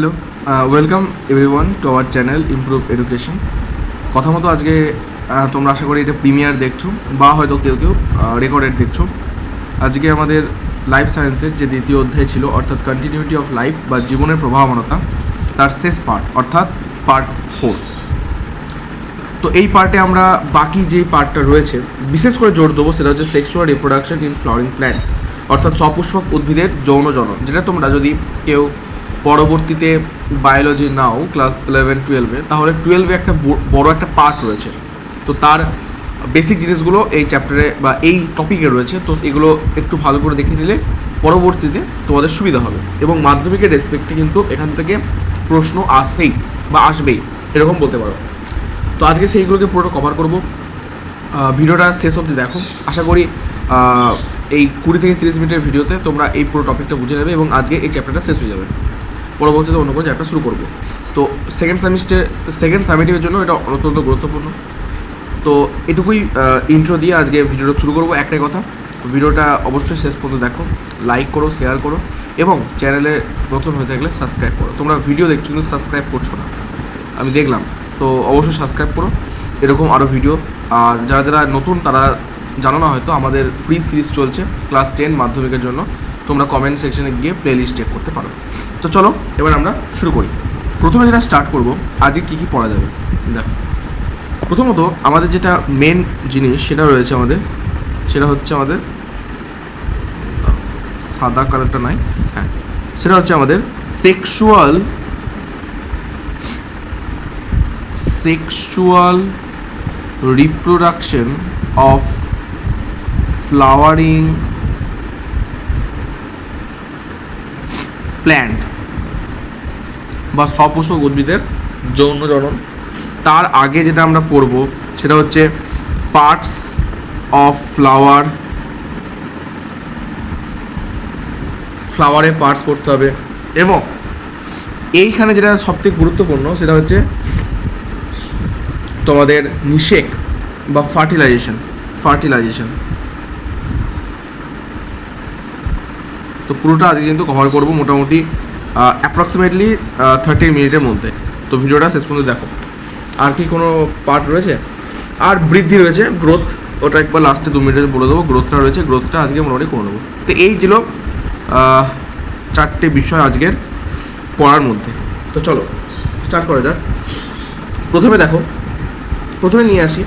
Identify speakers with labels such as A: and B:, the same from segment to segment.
A: Hello, welcome everyone to our channel improve education. কথা মতো আজকে তোমরা আশা করি এটা প্রিমিয়ার দেখছো বা হয়তো কেউ কেউ রেকর্ডেড দেখছো। আজকে আমাদের লাইফ সায়েন্সের যে দ্বিতীয় অধ্যায় ছিল অর্থাৎ কন্টিনিউটি অফ লাইফ বা জীবনের প্রবাহমানতা, তার শেষ পার্ট অর্থাৎ পার্ট 4। তো এই পার্টে আমরা বাকি যেই পার্টটা রয়েছে বিশেষ করে জোর দেবো, সেটা হচ্ছে sexual reproduction in flowering plants অর্থাৎ সপুষ্পক উদ্ভিদের যৌন জনন, যেটা তোমরা যদি কেউ পরবর্তীতে বায়োলজি নাও ক্লাস 11-12-এ, তাহলে 12-এ একটা বড় একটা পার্ট রয়েছে। তো তার বেসিক জিনিসগুলো এই চ্যাপ্টারে বা এই টপিকে রয়েছে। তো এগুলো একটু ভালো করে দেখে নিলে পরবর্তীতে তোমাদের সুবিধা হবে। এবং মাধ্যমিকের রেসপেক্টে কিন্তু এখান থেকে প্রশ্ন আসছেই বা আসবেই, এরকম বলতে পারো। তো আজকে সেইগুলোকে পুরোটা কভার করব। ভিডিওটা শেষ অবধি দেখো, আশা করি এই 20 থেকে 30 মিনিটের ভিডিওতে তোমরা এই পুরো টপিকটা বুঝে নেবে এবং আজকে এই চ্যাপ্টারটা শেষ হয়ে যাবে। পরবর্তীতে অন্য কোনো চ্যাপ্টার শুরু করব। তো সেকেন্ড সামেটিভের জন্য এটা অত্যন্ত গুরুত্বপূর্ণ। তো এটুকুই ইন্ট্রো দিয়ে আজকে ভিডিওটা শুরু করব। একটাই কথা, ভিডিওটা অবশ্যই শেষ পর্যন্ত দেখো, লাইক করো, শেয়ার করো এবং চ্যানেলে নতুন হয়ে থাকলে সাবস্ক্রাইব করো। তোমরা ভিডিও দেখছো কিন্তু সাবস্ক্রাইব করছো না, আমি দেখলাম। তো অবশ্যই সাবস্ক্রাইব করো, এরকম আরও ভিডিও। আর যারা যারা নতুন তারা জানো না হয়তো, আমাদের ফ্রি সিরিজ চলছে ক্লাস 10 মাধ্যমিকের জন্য। তোমরা কমেন্ট সেকশনে গিয়ে প্লেলিস্ট চেক করতে পারো। তো চলো এবার আমরা শুরু করি। প্রথমে যেটা স্টার্ট করব, আজকে কী কী পড়া যাবে দেখো। প্রথমত আমাদের যেটা মেন জিনিস সেটা রয়েছে আমাদের, সেটা হচ্ছে আমাদের সাদা কালারটা নাই, হ্যাঁ, সেটা হচ্ছে আমাদের sexual reproduction of flowering plant বা সপুষ্পক উদ্ভিদের যৌন জনন। তার আগে যেটা আমরা পড়ব সেটা হচ্ছে পার্টস অফ ফ্লাওয়ারের পার্টস পড়তে হবে। এবং এইখানে যেটা সবথেকে গুরুত্বপূর্ণ সেটা হচ্ছে তোমাদের নিষেক বা ফার্টিলাইজেশন। তো পুরোটা আজকে কিন্তু কভার করবো মোটামুটি অ্যাপ্রক্সিমেটলি 30 মিনিটের মধ্যে। তো ভিডিওটা শেষ পর্যন্ত দেখো। আর কি কোনো পার্ট রয়েছে? আর বৃদ্ধি রয়েছে, গ্রোথ, ওটা একবার লাস্টে 2 মিনিটে বলে দেবো। গ্রোথটা রয়েছে, গ্রোথটা আজকে মোটামুটি করে নেবো। তো এই ছিল 4টে বিষয় আজকের পড়ার মধ্যে। তো চলো স্টার্ট করা যাক। প্রথমে নিয়ে আসি,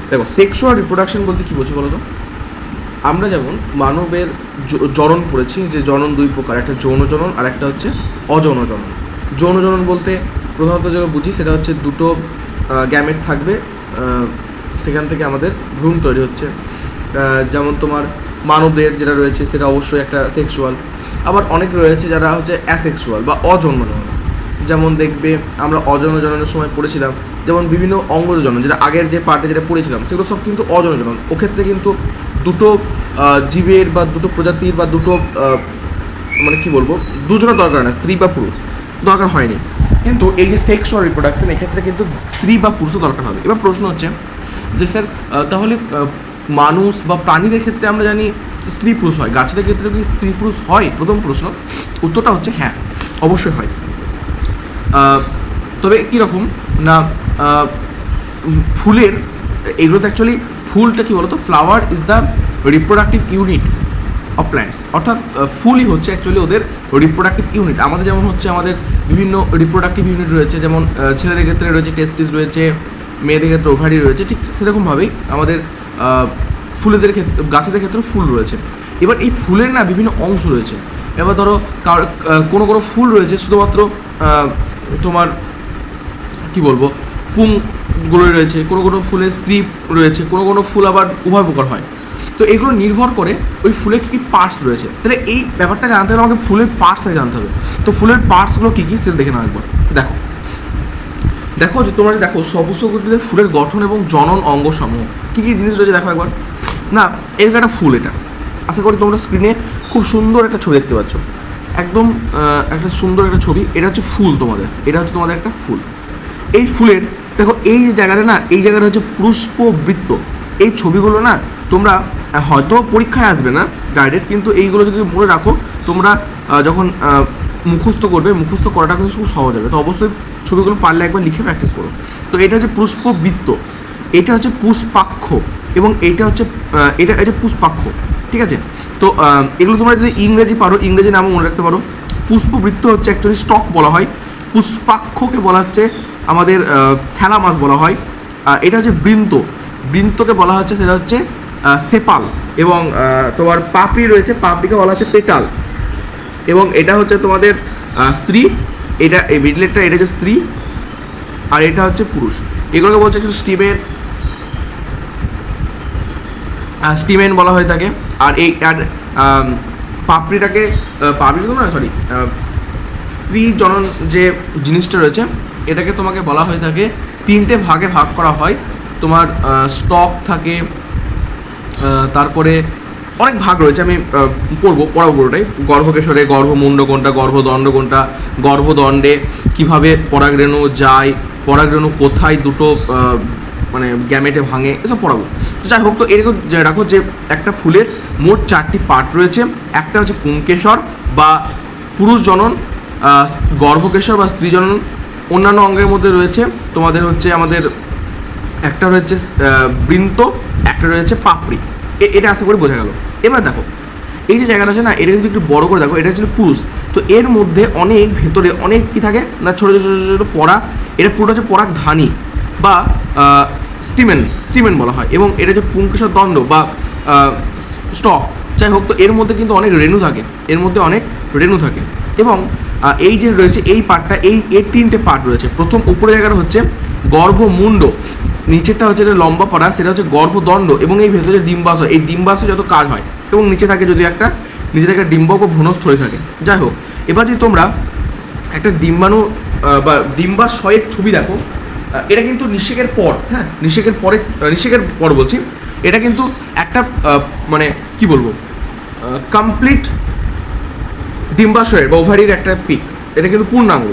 A: দেখো সেক্সুয়াল রিপ্রোডাকশন বলতে কী বলছি বলো তো? আমরা যেমন মানবের জনন পড়েছি, যে জনন 2 প্রকার, একটা যৌন জনন আর একটা হচ্ছে অযৌন জনন। যৌন জনন বলতে প্রধানত যেটা বুঝি সেটা হচ্ছে দুটো গ্যামেট থাকবে, সেখান থেকে আমাদের ভ্রূণ তৈরি হচ্ছে। যেমন তোমার মানবদের যেটা রয়েছে সেটা অবশ্যই একটা সেক্সুয়াল, আবার অনেক রয়েছে যারা হচ্ছে অ্যাসেক্সুয়াল বা অযৌন জনন। যেমন দেখবে আমরা অযৌন জননের সময় পড়েছিলাম, যেমন বিভিন্ন অঙ্গজ জনন, যেটা আগের যে পার্টে যেটা পড়েছিলাম সেগুলো সব কিন্তু অযৌন জনন। ওক্ষেত্রে কিন্তু দুটো জীবের বা দুটো প্রজাতির বা দুটো মানে কী বলবো, দুজনের দরকার না, স্ত্রী বা পুরুষ দরকার হয়নি। কিন্তু এই যে সেক্সুয়াল রিপ্রোডাকশন, এক্ষেত্রে কিন্তু স্ত্রী বা পুরুষও দরকার হবে। এবার প্রশ্ন হচ্ছে যে স্যার তাহলে মানুষ বা প্রাণীদের ক্ষেত্রে আমরা জানি স্ত্রী পুরুষ হয়, গাছেদের ক্ষেত্রে কি স্ত্রী পুরুষ হয়? প্রথম প্রশ্ন, উত্তরটা হচ্ছে হ্যাঁ, অবশ্যই হয়। তবে কীরকম না, ফুলের এগুলোতে অ্যাকচুয়ালি ফুলটা কী বলতো, flower is the reproductive unit of plants, অর্থাৎ ফুলই হচ্ছে অ্যাকচুয়ালি ওদের রিপ্রোডাক্টিভ ইউনিট। আমাদের যেমন হচ্ছে আমাদের বিভিন্ন রিপ্রোডাক্টিভ ইউনিট রয়েছে, যেমন ছেলেদের ক্ষেত্রে রয়েছে টেস্টিস রয়েছে, মেয়েদের ক্ষেত্রে ওভারি রয়েছে, ঠিক সেরকমভাবেই আমাদের ফুলেদের ক্ষেত্রে, গাছেদের ক্ষেত্রে ফুল রয়েছে। এবার এই ফুলের না বিভিন্ন অংশ রয়েছে। এবার ধরো কোনো ফুল রয়েছে শুধুমাত্র তোমার কী বলবো পুংগুলোই রয়েছে, কোনো ফুলের স্ত্রী রয়েছে, কোনো ফুল আবার উভয় প্রকার হয়। তো এগুলো নির্ভর করে ওই ফুলের কী কী পার্টস রয়েছে। তাহলে এই ব্যাপারটা জানতে হলে আমাকে ফুলের পার্টসটাকে জানতে হবে। তো ফুলের পার্টসগুলো কী কী সেটা দেখে নাও একবার। দেখো যে তোমরা দেখো সপুষ্পক উদ্ভিদের ফুলের গঠন এবং জনন অঙ্গসমূহ কী কী জিনিস রয়েছে দেখো একবার। না, এই একটা ফুল, এটা আশা করি তোমরা স্ক্রিনে খুব সুন্দর একটা ছবি দেখতে পাচ্ছ, একদম একটা সুন্দর একটা ছবি। এটা হচ্ছে ফুল, এটা হচ্ছে তোমাদের একটা ফুল। এই ফুলের দেখো এই যে জায়গাটা না, এই জায়গাটা হচ্ছে পুষ্পবৃত্ত। এই ছবিগুলো না তোমরা হয়তো পরীক্ষায় আসবে না ডাইরেক্ট, কিন্তু এইগুলো যদি মনে রাখো তোমরা যখন মুখস্থ করবে, মুখস্থ করাটা কিন্তু খুব সহজ হবে। তো অবশ্যই ছবিগুলো পারলে একবার লিখে প্র্যাকটিস করো। তো এটা হচ্ছে পুষ্পবৃত্ত, এটা হচ্ছে পুষ্পাক্ষ, এবং এটা হচ্ছে এটা পুষ্পাক্ষ, ঠিক আছে। তো এগুলো তোমরা যদি ইংরেজি পারো, ইংরেজি নামও মনে রাখতে পারো। পুষ্পবৃত্ত হচ্ছে অ্যাকচুয়ালি স্টক বলা হয়, পুষ্পাক্ষকে বলা হচ্ছে আমাদের থ্যালামাস বলা হয়। এটা হচ্ছে বৃন্ত, বৃন্তকে বলা হচ্ছে সেটা হচ্ছে সেপাল, এবং তোমার পাপড়ি রয়েছে, পাপড়িকে বলা হচ্ছে পেটাল, এবং এটা হচ্ছে তোমাদের স্ত্রী, এটা এই মিডলেরটা এটা হচ্ছে স্ত্রী, আর এটা হচ্ছে পুরুষ। এগুলোকে বলছে একটু স্টিমেন বলা হয়ে থাকে। আর এই আর পাপড়িটাকে পাপড়ি তো না, সরি, স্ত্রী জনন যে জিনিসটা রয়েছে এটাকে তোমাকে বলা হয়ে থাকে, 3টে ভাগে ভাগ করা হয়। তোমার স্টক থাকে, তারপরে অনেক ভাগ রয়েছে, আমি পড়াবো পুরোটাই। গর্ভকেশরে গর্ভমুণ্ড কোনটা, গর্ভদণ্ড কোনটা, গর্ভদণ্ডে কীভাবে পরাগরেণু যায়, পরাগরেণু কোথায় দুটো মানে গ্যামেটে ভাঙে, এসব পড়াবো। তো যাই হোক, তো এরকম রাখো যে একটা ফুলের মোট 4টি পার্ট রয়েছে। একটা হচ্ছে পুংকেশর বা পুরুষ জনন, গর্ভকেশর বা স্ত্রী জনন। অন্যান্য অঙ্গের মধ্যে রয়েছে তোমাদের হচ্ছে আমাদের একটা রয়েছে বৃন্ত, একটা রয়েছে পাপড়ি। এটা আশা করি বোঝা গেল। এবার দেখো এই যে জায়গাটা আছে না, এটা যদি একটু বড় করে দেখো, এটা হচ্ছে পুরুষ। তো এর মধ্যে অনেক ভেতরে অনেক কী থাকে না, ছোটো ছোটো ছোটো ছোটো পরাগ, এটা পুরোটা হচ্ছে পরাগধানী বা স্টিমেন বলা হয়, এবং এটা হচ্ছে পুংকেশর দণ্ড বা স্টক। যাই হোক, তো এর মধ্যে কিন্তু অনেক রেণু থাকে, এর মধ্যে অনেক রেণু থাকে। এবং এই যে রয়েছে এই পার্টটা, এর 3টে পার্ট রয়েছে। প্রথম উপরে জায়গাটা হচ্ছে গর্ভমুণ্ড, নিচেরটা হচ্ছে এটা লম্বা পাড়া, সেটা হচ্ছে গর্ভদণ্ড, এবং এই ভেতরে ডিম্বাশয়, এই ডিম্বাশয় যত কাজ হয়, এবং নিচে থাকে যদি একটা নিচে থাকে ডিম্বক ও ভ্রূণস্থলী থাকে। যাই হোক, এবার যদি তোমরা একটা ডিম্বাণু বা ডিম্বাশয়ের ছবি দেখো, এটা কিন্তু নিষেকের পর, হ্যাঁ নিষেকের পর বলছি, এটা কিন্তু একটা মানে কি বলবো, কমপ্লিট ডিম্বাশয়ের বা ওভারির একটা পিক, এটা কিন্তু পূর্ণাঙ্গ।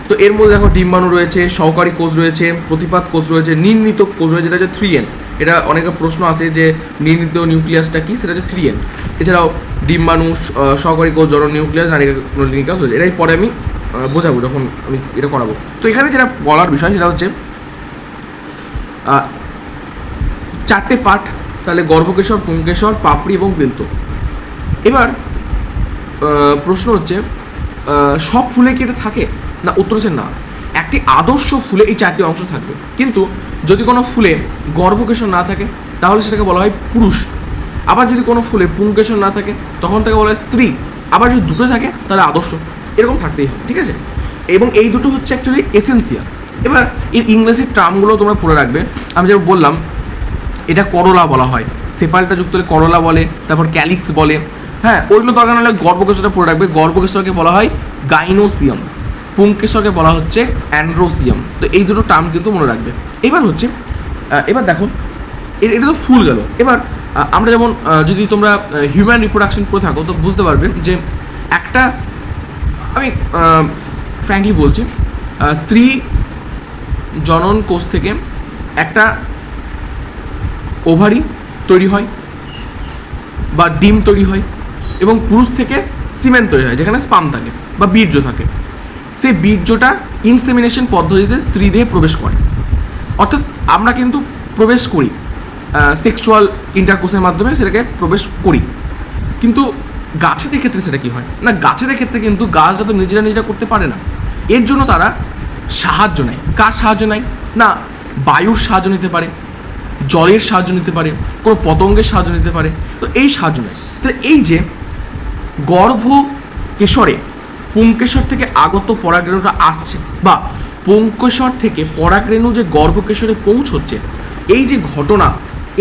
A: তো এর মধ্যে দেখো ডিম্বাণু রয়েছে, সহকারী কোষ রয়েছে, প্রতিপাদ কোষ রয়েছে, নির্ণীত কোষ রয়েছে, যেটা হচ্ছে 3N। এটা অনেকের প্রশ্ন আসে যে নির্ণীত নিউক্লিয়াসটা কি, সেটা হচ্ছে 3N। এছাড়াও ডিম্বাণু, সহকারী কোষ, জনন নিউক্লিয়াস, নিউক্লিয়াস রয়েছে। এটাই পরে আমি বোঝাবো যখন আমি এটা করাবো। তো এখানে যেটা বলার বিষয় সেটা হচ্ছে 4টে পার্ট, তাহলে গর্ভকেশর, পুংকেশর, পাপড়ি এবং বৃন্ত। এবার প্রশ্ন হচ্ছে সব ফুলে কি এটা থাকে না, উত্তর হচ্ছে না। একটি আদর্শ ফুলে এই 4টি অংশ থাকবে, কিন্তু যদি কোনো ফুলে গর্ভকেশর না থাকে তাহলে সেটাকে বলা হয় পুরুষ। আবার যদি কোনো ফুলে পুংকেশর না থাকে তখন তাকে বলা হয় স্ত্রী। আবার যদি দুটো থাকে তাহলে আদর্শ। এরকম থাকতেই হবে, ঠিক আছে। এবং এই দুটো হচ্ছে অ্যাকচুয়ালি এসেন্সিয়াল। এবার এর ইংরেজি টার্মগুলো তোমরা পড়ে রাখবে। আমি যেমন বললাম, এটা করলা বলা হয়, সেপালটা যুক্ত হলে করলা বলে, তারপর ক্যালিক্স বলে, হ্যাঁ ওইগুলো দরকার হলে গর্ভকেশরটা পড়ে রাখবে। গর্ভকেশরকে বলা হয় গাইনোসিয়াম, পুংকেশরকে বলা হচ্ছে অ্যান্ড্রোসিয়াম। তো এই দুটো টার্ম কিন্তু মনে রাখবে। এবার দেখো এটা তো ফুল গেল। এবার আমরা যেমন যদি তোমরা হিউম্যান রিপ্রোডাকশন করে থাকো তো বুঝতে পারবে যে একটা, আমি ফ্র্যাঙ্কলি বলছি, স্ত্রী জনন কোষ থেকে একটা ওভারি তৈরি হয় বা ডিম তৈরি হয়, এবং পুরুষ থেকে সিমেন তৈরি হয় যেখানে স্পাম থাকে বা বীর্য থাকে। সেই বীর্যটা ইনসেমিনেশন পদ্ধতিতে স্ত্রী দেহে প্রবেশ করে। অর্থাৎ আমরা কিন্তু প্রবেশ করি সেক্সুয়াল ইন্টারকোর্সের মাধ্যমে, সেটাকে প্রবেশ করি। কিন্তু গাছেদের ক্ষেত্রে সেটা কী হয় না, গাছেদের ক্ষেত্রে কিন্তু গাছটা তো নিজেরা করতে পারে না। এর জন্য তারা সাহায্য নেয়। কার সাহায্য নেয় না, বায়ুর সাহায্য নিতে পারে, জলের সাহায্য নিতে পারে, কোনো পতঙ্গের সাহায্য নিতে পারে। তো এই সাহায্য নেয়। তাহলে এই যে গর্ভকেশরে পুংকেশর থেকে আগত পরাগরেণুটা আসছে, বা পুংকেশর থেকে পরাগরেণু যে গর্ভকেশরে পৌঁছচ্ছে, এই যে ঘটনা,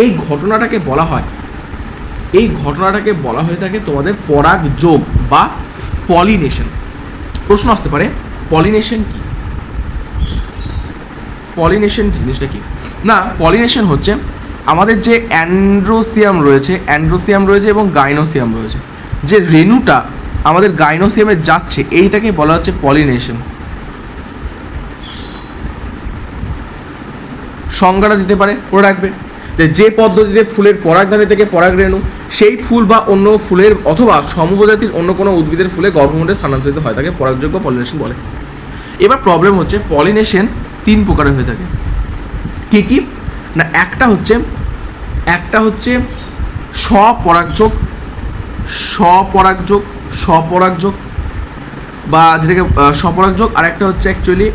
A: এই ঘটনাটাকে বলা হয়ে থাকে তোমাদের পরাগযোগ বা পলিনেশন। প্রশ্ন আসতে পারে পলিনেশন কি, পলিনেশন জিনিসটা কি না। পলিনেশন হচ্ছে আমাদের যে অ্যান্ড্রোসিয়াম রয়েছে এবং গাইনোসিয়াম রয়েছে, যে রেণুটা আমাদের গাইনোসিয়ামে যাচ্ছে, এইটাকে বলা হচ্ছে পলিনেশন। সংজ্ঞাটা দিতে পারে, পড়ে রাখবে। যে পদ্ধতিতে ফুলের পরাগধানী থেকে পরাগরেণু সেই ফুল বা অন্য ফুলের অথবা সমপ্রজাতির অন্য কোনো উদ্ভিদের ফুলে গর্ভমুণ্ডে স্থানান্তরিত হয় তাকে পরাগযোগ্য পলিনেশন বলে। এবার প্রবলেম হচ্ছে পলিনেশন 3 প্রকারের হয়ে থাকে। কী কী না, একটা হচ্ছে স্বপরাগযোগ, স্বপরাগযোগ বা যেটাকে স্বপরাগযোগ, আর একটা হচ্ছে অ্যাকচুয়ালি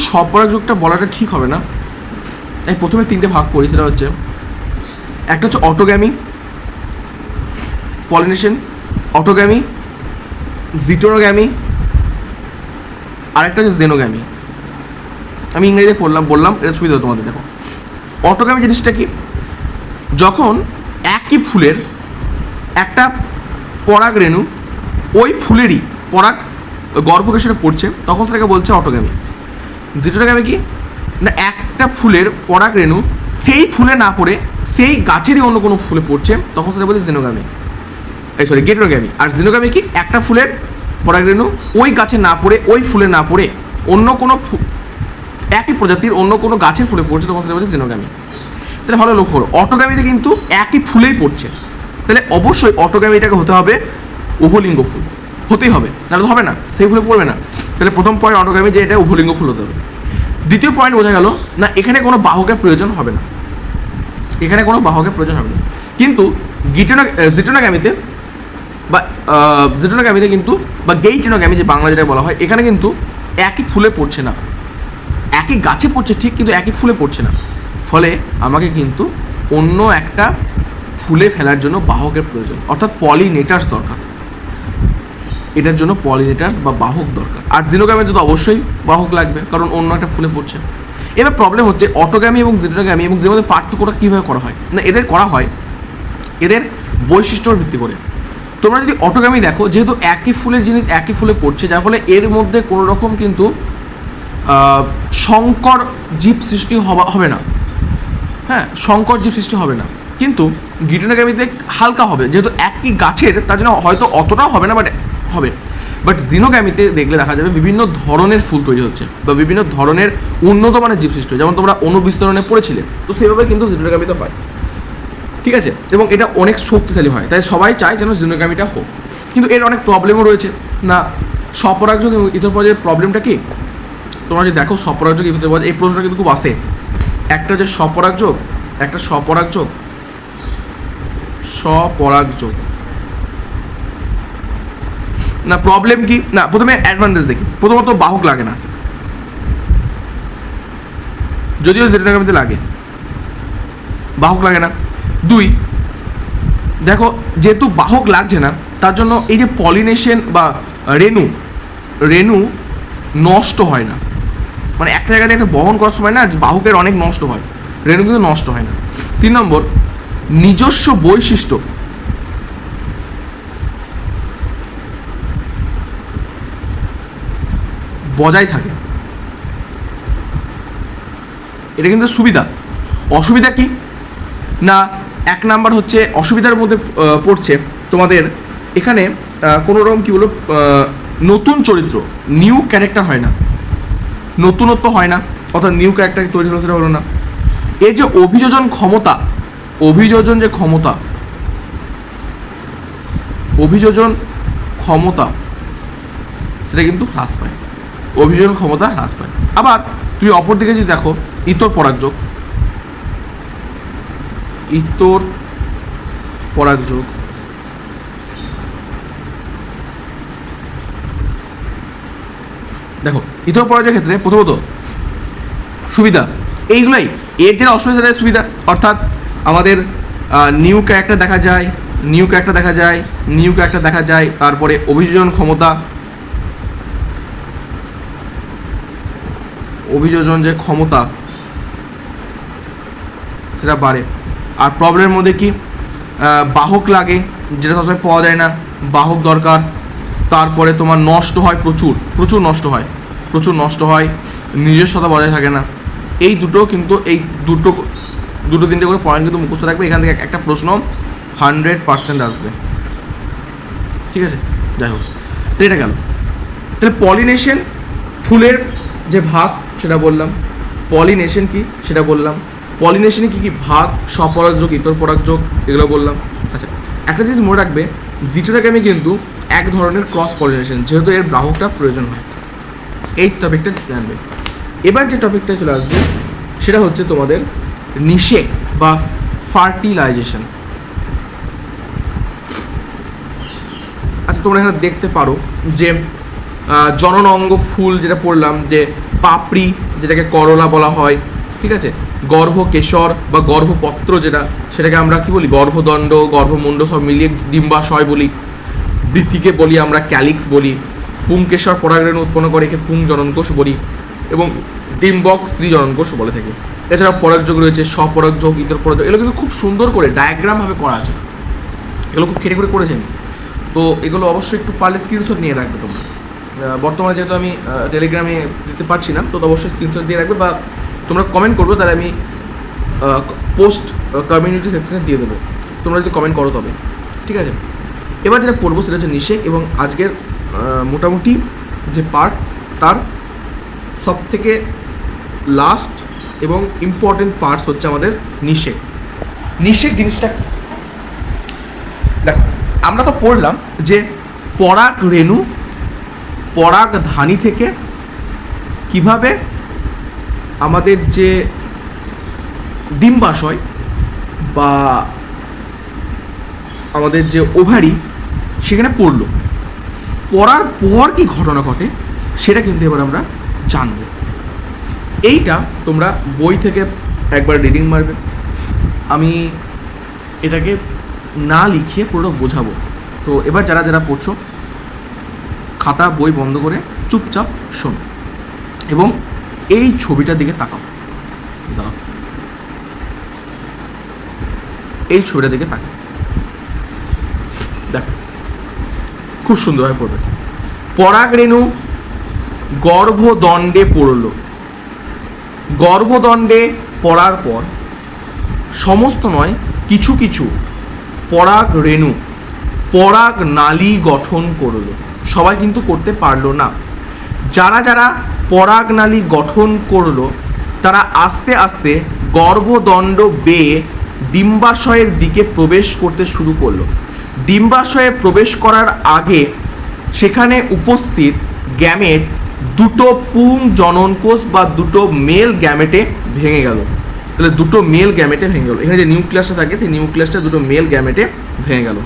A: স্বপরাগযোগটা বলাটা ঠিক হবে না, আমি প্রথমে 3টে ভাগ করি। সেটা হচ্ছে একটা হচ্ছে অটোগ্যামি পলিনেশন, অটোগ্যামি, জিটোনোগ্যামি, আরেকটা হচ্ছে জেনোগ্যামি। আমি ইংরেজিতে বললাম এটা সুবিধা হতো তোমাদের। দেখো অটোগ্যামি জিনিসটা কি, যখন একই ফুলের একটা পরাগরেণু ওই ফুলেরই পরাগ গর্ভকেশরে পড়ছে তখন সেটাকে বলছে অটোগ্যামি। জিটোনোগ্যামি কি না, একটা ফুলের পরাগরেণু সেই ফুলে না পড়ে সেই গাছেরই অন্য কোনো ফুলে পড়ছে তখন সেটা বলছে জেনোগ্যামি, গেটোনোগ্যামি। আর জেনোগ্যামি কি, একটা ফুলের পরাগরেণু ওই গাছে না পড়ে ওই ফুলে না পড়ে অন্য কোনো একই প্রজাতির অন্য কোনো গাছের ফুলে পড়ছে তখন সেটা বলছে জেনোগ্যামি। তাহলে ভালো লক্ষ্য করো, অটোগ্যামিতে কিন্তু একই ফুলেই পড়ছে, তাহলে অবশ্যই অটোগ্যামিটাকে হতে হবে উভলিঙ্গ ফুল, হতেই হবে, নাহলে তো হবে না, সেই ফুলে পড়বে না। তাহলে প্রথম পয়েন্ট অটোগ্যামি যে এটা উভলিঙ্গ ফুল হতে হবে। দ্বিতীয় পয়েন্ট বোঝা গেল না, এখানে কোনো বাহকের প্রয়োজন হবে না, এখানে কোনো বাহকের প্রয়োজন হবে না। কিন্তু জিটোনোগ্যামিতে কিন্তু বা গেইটোনোগ্যামি যে বাংলা যেটা বলা হয়, এখানে কিন্তু একই ফুলে পড়ছে না, একই গাছে পড়ছে ঠিক, কিন্তু একই ফুলে পড়ছে না। ফলে আমাকে কিন্তু অন্য একটা ফুলে ফেলার জন্য বাহকের প্রয়োজন, অর্থাৎ পলিনেটার্স দরকার। এটার জন্য পলিনেটার্স বা বাহক দরকার। আর জিনোগ্যামিতে তো অবশ্যই বাহক লাগবে, কারণ অন্য একটা ফুলে পড়ছে। এবার প্রবলেম হচ্ছে অটোগ্যামি এবং জিটোনোগ্যামি এবং এর মধ্যে পার্থক্যটা কীভাবে করা হয় না, এদের করা হয় এদের বৈশিষ্ট্যর ভিত্তি করে। তোমরা যদি অটোগ্যামি দেখো, যেহেতু একই ফুলের জিনিস একই ফুলে পড়ছে, যার ফলে এর মধ্যে কোনো রকম কিন্তু সংকর জীব সৃষ্টি হবে না, হ্যাঁ, সংকর জীব সৃষ্টি হবে না। কিন্তু গিটোনোগ্যামিতে হালকা হবে, যেহেতু একই গাছের, তার জন্য হয়তো অতটাও হবে না, হবে। বাট জিনোগ্যামিতে দেখলে দেখা যাবে বিভিন্ন ধরনের ফুল তৈরি হচ্ছে বা বিভিন্ন ধরনের উন্নত মানের জীব সৃষ্টি, যেমন তোমরা অনুবিস্তরণে পড়েছিলে, তো সেভাবে কিন্তু জিনোগ্যামিতে হয়, ঠিক আছে, এবং এটা অনেক শক্তিশালী হয়। তাই সবাই চায় যেন জিনোগ্যামিটা হোক। কিন্তু এর অনেক প্রবলেমও রয়েছে না, স্বপরাগযোগ এবং ইতর পর্যায়ের প্রবলেমটা কি, তোমরা যদি দেখো স্বপরাগযোগ ইতর পর্যায়ে, এই প্রশ্নটা কিন্তু খুব আসে। একটা যে স্বপরাগযোগ, একটা স্বপরাগযোগ না, প্রবলেম কি না, প্রথমে অ্যাডভান্টেজ দেখি। প্রথমত বাহক লাগে না, যদিও জিটোনোগ্যামিতে লাগে, বাহক লাগে না। 2, দেখো যেহেতু বাহক লাগছে না, তার জন্য এই যে পলিনেশন বা রেণু নষ্ট হয় না, মানে একটা জায়গাতে একটা বহন করার সময় না বাহকের অনেক নষ্ট হয়, রেণু কিন্তু নষ্ট হয় না। 3 নম্বর, নিজস্ব বৈশিষ্ট্য বজায় থাকে, এটা কিন্তু সুবিধা। অসুবিধা কি না, 1 নাম্বার হচ্ছে অসুবিধার মধ্যে পড়ছে তোমাদের এখানে কোনো রকম কী বলো, নতুন চরিত্র, নিউ ক্যারেক্টার হয় না, নতুনত্ব হয় না, অর্থাৎ নিউ ক্যারেক্টার তৈরি হলো সেটা হলো না। এর যে অভিযোজন ক্ষমতা সেটা কিন্তু হ্রাস পায়, অভিযোজন ক্ষমতা হ্রাস পায়। আবার তুমি অপর দিকে যদি দেখো ইতর পরাগযোগ, দেখো ইতর পরাগযোগের ক্ষেত্রে প্রথমত সুবিধা এইগুলাই, এর যেটা অসুবিধা সেটা সুবিধা, অর্থাৎ আমাদের নিউ ক্যারেক্টার দেখা যায়, তারপরে অভিযোজন যে ক্ষমতা সেটা বাড়ে। আর প্রবলেমের মধ্যে কি, বাহক লাগে, যেটা সবসময় পাওয়া যায় না, বাহক দরকার। তারপরে তোমার নষ্ট হয়, প্রচুর নষ্ট হয়, নিজস্বতা বজায় থাকে না। এই দুটো কিন্তু এই দুটো 3টে করে পয়েন্ট কিন্তু মুখস্থ রাখবে, এখান থেকে একটা প্রশ্ন 100% আসবে, ঠিক আছে। যাই হোক, তো এটা গেল। তাহলে পলিনেশন ফুলের যে ভাগ সেটা বললাম, পলিনেশন কি সেটা বললাম, পলিনেশনে কী কী ভাগ, স্বপরাগযোগ, ইতর পরাগযোগ, এগুলো বললাম। আচ্ছা, একটা জিনিস মনে রাখবে, জিটোগ্যামি কিন্তু এক ধরনের ক্রস পলিনেশন, যেহেতু এর বাহকটা প্রয়োজন হয়। এই টপিকটা জানবে। এবার যে টপিকটা চলে আসবে সেটা হচ্ছে তোমাদের নিষেক বা ফার্টিলাইজেশন। আচ্ছা, তোমরা এখানে দেখতে পারো যে জনন অঙ্গ ফুল যেটা পড়লাম, যে পাপড়ি যেটাকে করলা বলা হয়, ঠিক আছে, গর্ভকেশর বা গর্ভপত্র যেটা, সেটাকে আমরা কি বলি, গর্ভদণ্ড, গর্ভমুণ্ড সব মিলিয়ে ডিম্বাশয় বলি। বৃত্তিকে বলি আমরা ক্যালিক্স বলি। পুংকেশর পরাগরেণু উৎপন্ন করে একে পুং জননকোষ বলি, এবং ডিম্বক স্ত্রী জননকোষ বলে থাকি। এছাড়া পরাগযোগ রয়েছে, স্বপরাগযোগ, ইতর পরাগযোগ, এগুলো কিন্তু খুব সুন্দর করে ডায়াগ্রামভাবে করা আছে, এগুলো খুব খেটে করে করেছেন। তো এগুলো অবশ্যই একটু পারলে স্ক্রিনশট নিয়ে রাখবে তোমরা। বর্তমানে যেহেতু আমি টেলিগ্রামে দিতে পারছি না, তো অবশ্যই স্ক্রিনশট দিয়ে রাখবে, বা তোমরা কমেন্ট করবে, তাহলে আমি পোস্ট কমিউনিটি সেকশনে দিয়ে দেবো, তোমরা যদি কমেন্ট করো তবে, ঠিক আছে। এবার যেটা পড়বো সেটা হচ্ছে নিষেক, এবং আজকের মোটামুটি যে পার্ট তার সব থেকে লাস্ট এবং ইম্পর্টেন্ট পার্টস হচ্ছে আমাদের নিষেক। নিষেক জিনিসটা দেখো, আমরা তো পড়লাম যে পরাগ রেণু পরাগধানী থেকে কিভাবে আমাদের যে ডিম্বাশয় বা আমাদের যে ওভারি সেখানে পড়লো, পড়ার পর কি ঘটনা ঘটে সেটা কিন্তু এবার আমরা জানবো। এইটা তোমরা বই থেকে একবার রিডিং মারবে, আমি এটাকে না লিখিয়ে পুরো বোঝাবো। তো এবার যারা যারা পড়ছো, খাতা বই বন্ধ করে চুপচাপ শোনো এবং এই ছবিটার দিকে তাকাও। দাঁড়াও, এই ছবিটার দিকে তাকাও, দেখো খুব সুন্দরভাবে পড়বে। পরাগ রেণু গর্ভদণ্ডে পড়ল, গর্ভদণ্ডে পড়ার পর সমস্ত নয়, কিছু কিছু পরাগ রেণু পরাগ নালী গঠন করল। সবাই কিন্তু করতে পারলো না। যারা যারা পরাগ নালী গঠন করলো তারা আস্তে আস্তে গর্ভদণ্ড বেয়ে ডিম্বাশয়ের দিকে প্রবেশ করতে শুরু করলো। ডিম্বাশয়ে প্রবেশ করার আগে সেখানে উপস্থিত গ্যামেট দুটো পুং জননকোষ বা দুটো মেল গ্যামেটে ভেঙে গেল। তাহলে দুটো মেল গ্যামেটে ভেঙে গেল, এখানে যে নিউক্লিয়াসটা থাকে সেই নিউক্লিয়াসটা দুটো মেল গ্যামেটে ভেঙে গেল।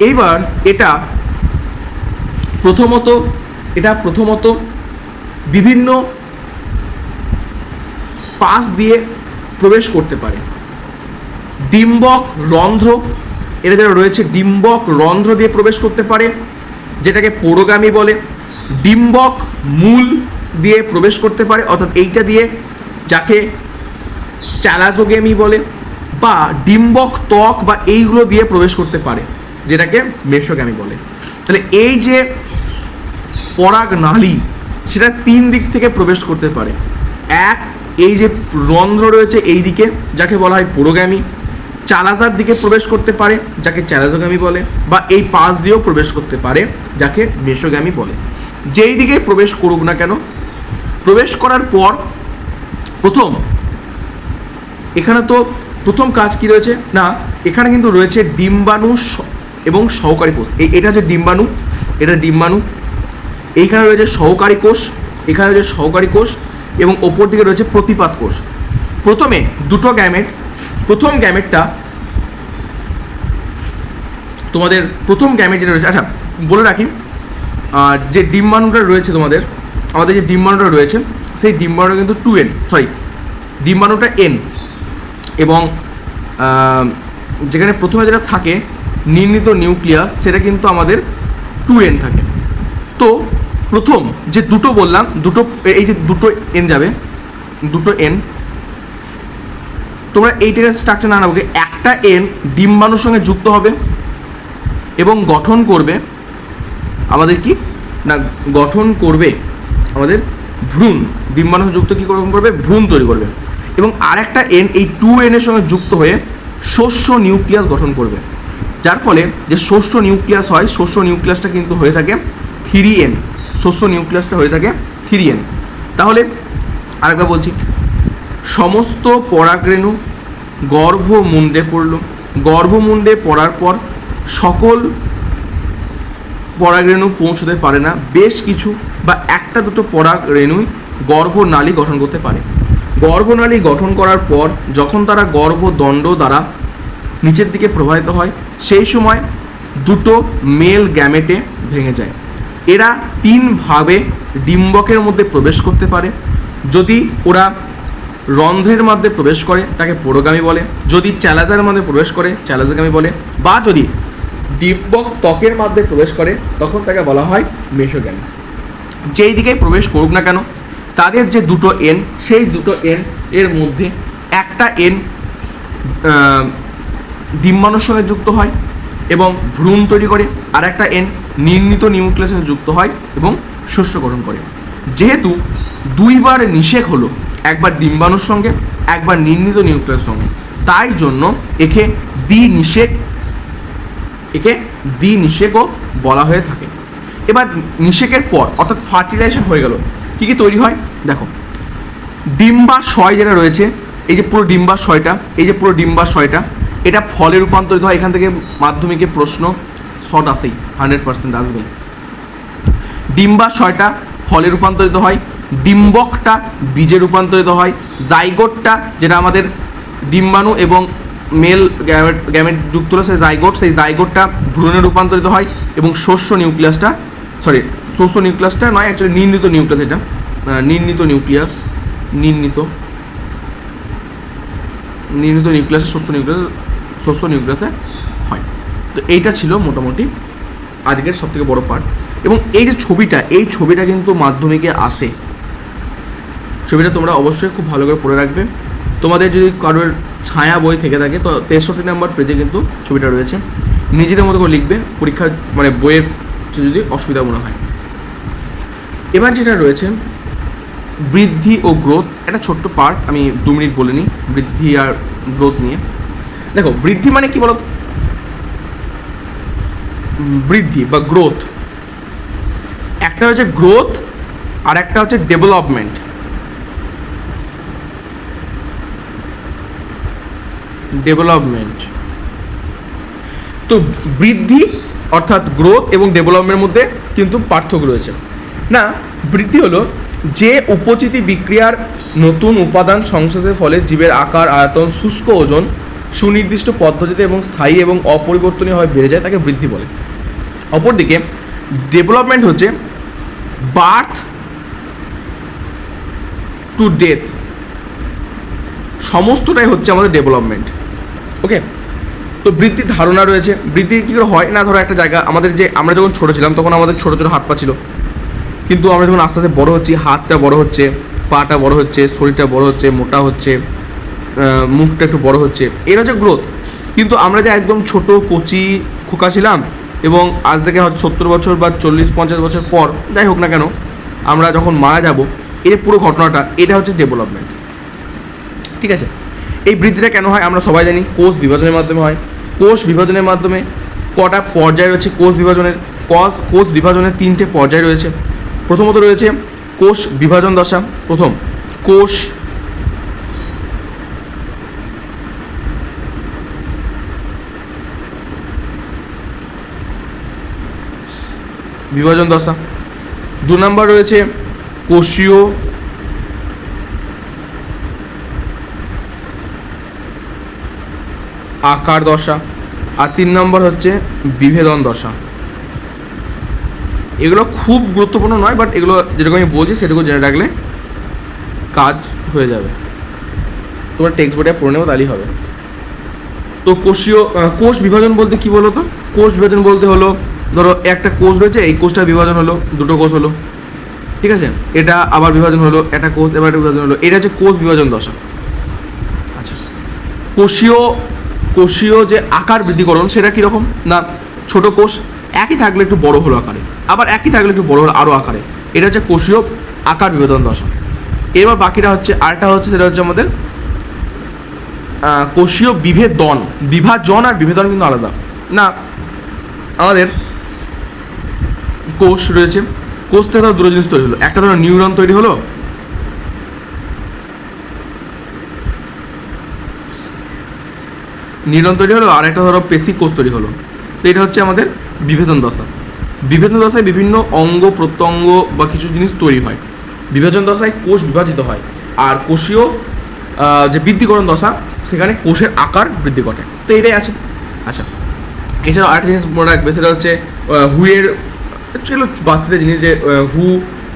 A: এইবার এটা প্রথমত বিভিন্ন পাশ দিয়ে প্রবেশ করতে পারে। ডিম্বক রন্ধ্র, এটা যারা রয়েছে ডিম্বক রন্ধ্র দিয়ে প্রবেশ করতে পারে, যেটাকে পুরোগামী বলে। ডিম্বক মূল দিয়ে প্রবেশ করতে পারে, অর্থাৎ এইটা দিয়ে, যাকে চ্যালাজোগেমি বলে, বা ডিম্বক ত্বক বা এইগুলো দিয়ে প্রবেশ করতে পারে, যেটাকে মেসোগ্যামি বলে। তাহলে এই যে পরাগ নালী সেটা তিন দিক থেকে প্রবেশ করতে পারে। এক, এই যে রন্ধ্র রয়েছে এই দিকে, যাকে বলা হয় পুরোগামী। চালাজার দিকে প্রবেশ করতে পারে, যাকে চ্যালাজোগামী বলে, বা এই পাশ দিয়েও প্রবেশ করতে পারে, যাকে মেসোগামী বলে। যেই দিকে প্রবেশ করুক না কেন, প্রবেশ করার পর এখানে তো প্রথম কাজ কি রয়েছে না, এখানে কিন্তু রয়েছে ডিম্বাণু এবং সহকারী কোষ। এটা হচ্ছে ডিম্বাণু, এটা ডিম্বাণু। এইখানে রয়েছে সহকারী কোষ, এখানে রয়েছে সহকারী কোষ, এবং ওপর দিকে রয়েছে প্রতিপাদ কোষ। প্রথমে দুটো গ্যামেট, প্রথম গ্যামেটটা তোমাদের প্রথম গ্যামেট যেটা রয়েছে, আচ্ছা বলে রাখি, যে ডিম্বাণুটা রয়েছে আমাদের যে ডিম্বাণুটা রয়েছে সেই ডিম্বাণুটা কিন্তু ডিম্বাণুটা এন, এবং যেখানে প্রথমে যেটা থাকে নির্ণীত নিউক্লিয়াস সেটা কিন্তু আমাদের 2n থাকে। তো প্রথম যে দুটো বললাম, এই যে দুটো এন যাবে, দুটো এন, তোমরা এইটাকে স্ট্রাকচার না বলতে, একটা এন ডিম্বাণুর সঙ্গে যুক্ত হবে এবং গঠন করবে আমাদের কি না, গঠন করবে আমাদের ভ্রূণ। ডিম্বাণু যুক্ত কি করবে, ভ্রূণ তৈরি করবে। এবং আরেকটা এন এই 2n এর সঙ্গে যুক্ত হয়ে শস্য নিউক্লিয়াস গঠন করবে, যার ফলে যে শস্য নিউক্লিয়াস হয়, শস্য নিউক্লিয়াসটা কিন্তু হয়ে থাকে 3n, শস্য নিউক্লিয়াসটা হয়ে থাকে 3n। তাহলে আরেকবার বলছি, সমস্ত পরাগরেণু গর্ভমুণ্ডে পড়ল। গর্ভমুণ্ডে পড়ার পর সকল পরাগরেণু পৌঁছতে পারে না, বেশ কিছু বা একটা দুটো পরাগরেণুই গর্ভনালী গঠন করতে পারে। গর্ভনালী গঠন করার পর যখন তারা গর্ভদণ্ড দ্বারা নিচের দিকে প্রবাহিত হয়, সেই সময় দুটো মেল গ্যামেটে ভেঙে যায়। এরা তিনভাবে ডিম্বকের মধ্যে প্রবেশ করতে পারে। যদি ওরা রন্ধ্রের মধ্যে প্রবেশ করে তাকে পুরোগামী বলে, যদি চ্যালাজের মধ্যে প্রবেশ করে চ্যালাজগামী বলে, বা যদি ডিম্বক ত্বকের মধ্যে প্রবেশ করে তখন তাকে বলা হয় মেসোগামী। যেই দিকেই প্রবেশ করুক না কেন, তাদের যে দুটো এন, সেই দুটো এন এর মধ্যে একটা এন ডিম্বাণুর সঙ্গে যুক্ত হয় এবং ভ্রূণ তৈরি করে, আর একটা এন নির্ণীত নিউক্লিয়াসের সঙ্গে যুক্ত হয় এবং শস্য গঠন করে। যেহেতু দুইবার নিষেক হলো, একবার ডিম্বাণুর সঙ্গে একবার নির্ণীত নিউক্লিয়াসের সঙ্গে, তাই জন্য একে দ্বিনিষেকও বলা হয়ে থাকে। এবার নিষেকের পর অর্থাৎ ফার্টিলাইজেশন হয়ে গেল, কী কী তৈরি হয় দেখো। ডিম্বাশয় যেটা রয়েছে, এই যে পুরো ডিম্বাশয়টা এটা ফলে রূপান্তরিত হয়। এখান থেকে মাধ্যমিকে প্রশ্ন শর্ট আসেই, 100% আসবেই। ডিম্বাশয়টা ফলে রূপান্তরিত হয়, ডিম্বকটা বীজে রূপান্তরিত হয়, জাইগোটটা যেটা আমাদের ডিম্বাণু এবং মেল গ্যামেট যুক্ত রয়েছে জাইগোট, সেই জাইগোটটা ভ্রূণে রূপান্তরিত হয় এবং শস্য নিউক্লিয়াসটা নয়, অ্যাকচুয়ালি নির্ণীত নিউক্লিয়াস, এটা নির্ণীত নিউক্লিয়াসে শস্য নিউক্লিয়াসে হয়। তো এইটা ছিল মোটামুটি আজকের সবথেকে বড় পার্ট। এবং এই যে ছবিটা কিন্তু মাধ্যমিকে আসে, ছবিটা তোমরা অবশ্যই খুব ভালো করে পড়ে রাখবে। তোমাদের যদি কারোর ছায়া বই থেকে থাকে তো 63 নম্বর পেজে কিন্তু ছবিটা রয়েছে, নিজেদের মতো করে লিখবে, পরীক্ষা মানে বইয়ের যদি অসুবিধা মনে হয়। এবার যেটা রয়েছে বৃদ্ধি ও গ্রোথ, একটা ছোট্ট পার্ট আমি 2 মিনিট বলে নিই বৃদ্ধি আর গ্রোথ নিয়ে। দেখো বৃদ্ধি মানে কি বলো, বৃদ্ধি বা গ্রোথ, একটা হচ্ছে গ্রোথ আর একটা হচ্ছে ডেভেলপমেন্ট। তো বৃদ্ধি অর্থাৎ গ্রোথ এবং ডেভেলপমেন্টের মধ্যে কিন্তু পার্থক্য রয়েছে। না, বৃদ্ধি হলো যে উপচিতি বিক্রিয়ার নতুন উপাদান সংশ্লেষের ফলে জীবের আকার, আয়তন, শুষ্ক ওজন সুনির্দিষ্ট পদ্ধতিতে এবং স্থায়ী এবং অপরিবর্তনীয়ভাবে বেড়ে যায়, তাকে বৃদ্ধি বলে। অপরদিকে ডেভেলপমেন্ট হচ্ছে বার্থ টু ডেথ, সমস্তটাই হচ্ছে আমাদের ডেভেলপমেন্ট। ওকে, তো বৃদ্ধির ধারণা রয়েছে। বৃদ্ধি কী করে হয় না, ধরো একটা জায়গা আমরা যখন ছোটো ছিলাম তখন আমাদের ছোটো ছোটো হাত পা ছিল, কিন্তু আমরা যখন আস্তে আস্তে বড়ো হচ্ছি, হাতটা বড়ো হচ্ছে, পাটা বড়ো হচ্ছে, শরীরটা বড়ো হচ্ছে, মোটা হচ্ছে, মুখটা একটু বড়ো হচ্ছে, এর হচ্ছে গ্রোথ। কিন্তু আমরা যে একদম ছোটো কচি খোকা ছিলাম এবং আজ থেকে হয়তো 70 বছর বা 40-50 বছর পর যাই হোক না কেন আমরা যখন মারা যাব, এই পুরো ঘটনাটা এটা হচ্ছে ডেভেলপমেন্ট। ঠিক আছে, এই বৃদ্ধিটা কেন হয় আমরা সবাই জানি, কোষ বিভাজনের মাধ্যমে হয়। কোষ বিভাজনের মাধ্যমে কটা পর্যায় রয়েছে কোষ বিভাজনের 3টে পর্যায় রয়েছে। প্রথমত রয়েছে কোষ বিভাজন দশা। প্রথম কোষ বিভাজন দশা। 2 নম্বর রয়েছে কোষীয় আকার দশা, আর 3 নম্বর হচ্ছে বিভেদন দশা। এগুলো খুব গুরুত্বপূর্ণ নয়, বাট এগুলো যেরকম আমি বলছি সেটুকু জেনে রাখলে কাজ হয়ে যাবে। তোমরা টেক্সট বইটা পড়ে নেবো তাহলেই হবে। তো কোষ বিভাজন বলতে কি বলো তো, কোষ বিভাজন বলতে হলো ধরো একটা কোষ রয়েছে, এই কোষটা বিভাজন হলো, 2টো কোষ হলো, ঠিক আছে, এটা আবার বিভাজন হলো, একটা কোষ এবার একটা বিভাজন হলো, এটা হচ্ছে কোষ বিভাজন দশা। আচ্ছা, কোষীয় যে আকার বৃদ্ধিকরণ সেটা কীরকম না, ছোটো কোষ একই থাকলে একটু বড় হলো আকারে, আবার একই থাকলে একটু বড় হলো আরও আকারে, এটা হচ্ছে কোষীয় আকার বিভাজন দশা। এবার বাকিটা হচ্ছে আরেকটা হচ্ছে সেটা হচ্ছে আমাদের কোষীয় বিভাজন আর বিভেদন কিন্তু আলাদা না। আমাদের কোষ রয়েছে, কোষ থেকে ধরো দুটো জিনিস তৈরি হলো, একটা ধরো নিউরন তৈরি হলো, নিউরন তৈরি হলো, আর একটা ধরো পেশি কোষ তৈরি হলো। তো এটা হচ্ছে আমাদের বিভেদন দশা। বিভেদন দশায় বিভিন্ন অঙ্গ প্রত্যঙ্গ বা কিছু জিনিস তৈরি হয়। বিভাজন দশায় কোষ বিভাজিত হয়, আর কোষীয় যে বৃদ্ধিকরণ দশা সেখানে কোষের আকার বৃদ্ধি ঘটে। তো এটাই আছে। আচ্ছা, এছাড়াও আরেকটা জিনিস মনে রাখবে, সেটা হচ্ছে হুয়ের অ্যাকচুয়ালি বাচ্চাদের জিনিস, যে হু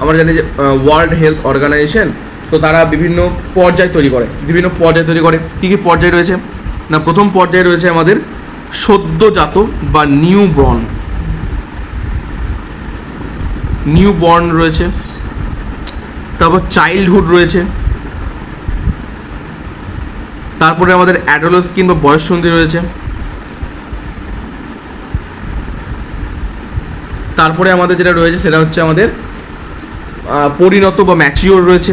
A: আমরা জানি যে ওয়ার্ল্ড হেলথ অর্গানাইজেশন, তো তারা বিভিন্ন পর্যায় তৈরি করে। কী কী পর্যায় রয়েছে না, প্রথম পর্যায়ে রয়েছে আমাদের সদ্যজাত বা নিউ বর্ন রয়েছে, তারপর চাইল্ডহুড রয়েছে, তারপরে আমাদের অ্যাডোলেসেন্ট বা বয়ঃসন্ধি রয়েছে, তারপরে আমাদের যেটা রয়েছে সেটা হচ্ছে আমাদের পরিণত বা ম্যাচিওর রয়েছে।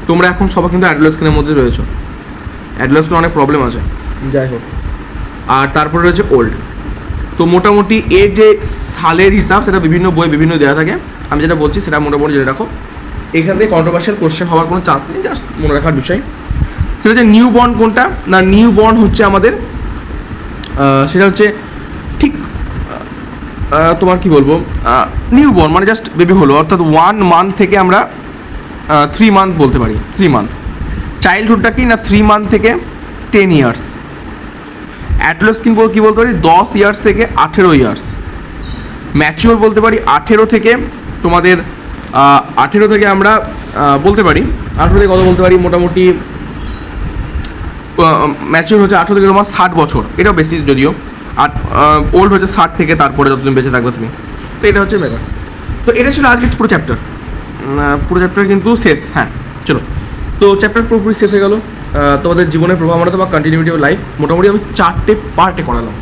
A: তোমরা এখন সবাই কিন্তু অ্যাডোলেসেন্টের মধ্যে রয়েছো, অ্যাডোলেসেন্টে অনেক প্রবলেম আছে, যাই হোক। আর তারপরে রয়েছে ওল্ড। তো মোটামুটি এর যে সালের হিসাব সেটা বিভিন্ন বই বিভিন্ন দেওয়া থাকে। আমি যেটা বলছি সেটা মোটামুটি জেনে রাখো। এখান থেকে কন্ট্রোভার্সিয়াল কোশ্চেন হওয়ার কোনো চান্স নেই, জাস্ট মনে রাখার বিষয়। সেটা হচ্ছে নিউ বর্ন কোনটা না, নিউ বর্ন হচ্ছে আমাদের সেটা হচ্ছে ঠিক তোমার কি বলবো, নিউ বর্ন মানে জাস্ট বেবি হলো, অর্থাৎ 1 মান্থ থেকে আমরা 3 মান্থ বলতে পারি, 3 মান্থ। চাইল্ডহুডটা কি না 3 মান্থ থেকে 10 ইয়ার্স। অ্যাডোলেসেন্ট কী বলতে পারি 10 ইয়ার্স থেকে 18 ইয়ার্স। ম্যাচিওর বলতে পারি 18 থেকে তোমাদের 18 থেকে আমরা বলতে পারি 18 থেকে কত বলতে পারি, মোটামুটি ম্যাচিওর হচ্ছে 18 থেকে তোমার 60 বছর, এটাও বেশি যদিও। আর ওল্ড হচ্ছে 60 থেকে, তারপরে যতদিন বেঁচে থাকবে তুমি। তো এটা হচ্ছে ব্যাপার। তো এটা ছিল আজকে পুরো চ্যাপ্টার কিন্তু শেষ। হ্যাঁ চলো, তো চ্যাপ্টার পুরোপুরি শেষ হয়ে গেল। তোমাদের জীবনের প্রভাব বা কন্টিনিউটি অফ লাইফ মোটামুটি আমি 4টে পার্টে করালাম।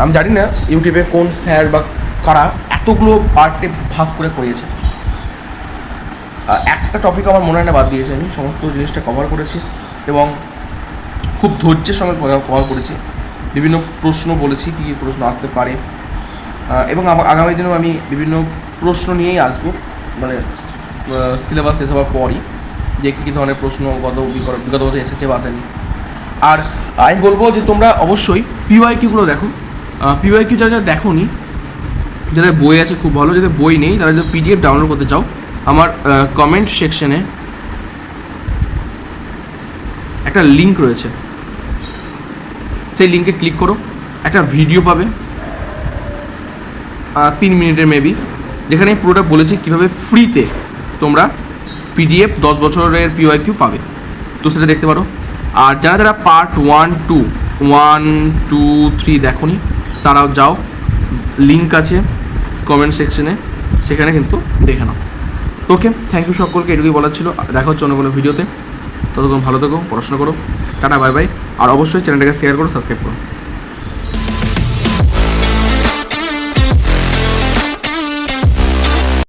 A: আমি জানি না ইউটিউবে কোন স্যার বা কারা এতগুলো পার্টে ভাগ করে করিয়েছে। একটা টপিক আমার মনে হয় না বাদ দিয়েছে, আমি সমস্ত জিনিসটা কভার করেছি এবং খুব ধৈর্যের সঙ্গে কভার করেছি। বিভিন্ন প্রশ্ন বলেছি, কী কী প্রশ্ন আসতে পারে, এবং আগামী দিনেও আমি বিভিন্ন প্রশ্ন নিয়েই আসবো, মানে সিলেবাস শেষ হওয়ার পরই, যে কী কী ধরনের প্রশ্ন বিগত বছর এসেছে বা আসেনি। আর আমি বলবো যে তোমরা অবশ্যই পিওয়াইকিউগুলো দেখো। পিওয়াইকিউ যারা দেখো নি, যাদের বই আছে খুব ভালো, যাদের বই নেই তারা যদি PDF ডাউনলোড করতে চাও, আমার কমেন্ট সেকশনে একটা লিঙ্ক রয়েছে, সেই লিঙ্কে ক্লিক করো, একটা ভিডিও পাবে 3 মিনিটের মেবি, যেখানে পুরোটা বলেছি কীভাবে ফ্রিতে তোমরা PDF 10 বছরের পিওয়াইকিউ পাবে। তো সেটা দেখতে পারো। আর যারা যারা পার্ট 1, 2, 3 দেখোনি তারাও যাও, লিঙ্ক আছে কমেন্ট সেকশনে, সেখানে কিন্তু দেখে নাও। ওকে, থ্যাংক ইউ সকলকে, এটুকুই বলার ছিল। দেখা হচ্ছে অন্য কোনো ভিডিওতে। ততক্ষণ ভালো থেকো, পড়াশোনা করো, টাটা বাই বাই। আর অবশ্যই চ্যানেলটাকে শেয়ার করো, সাবস্ক্রাইব করো।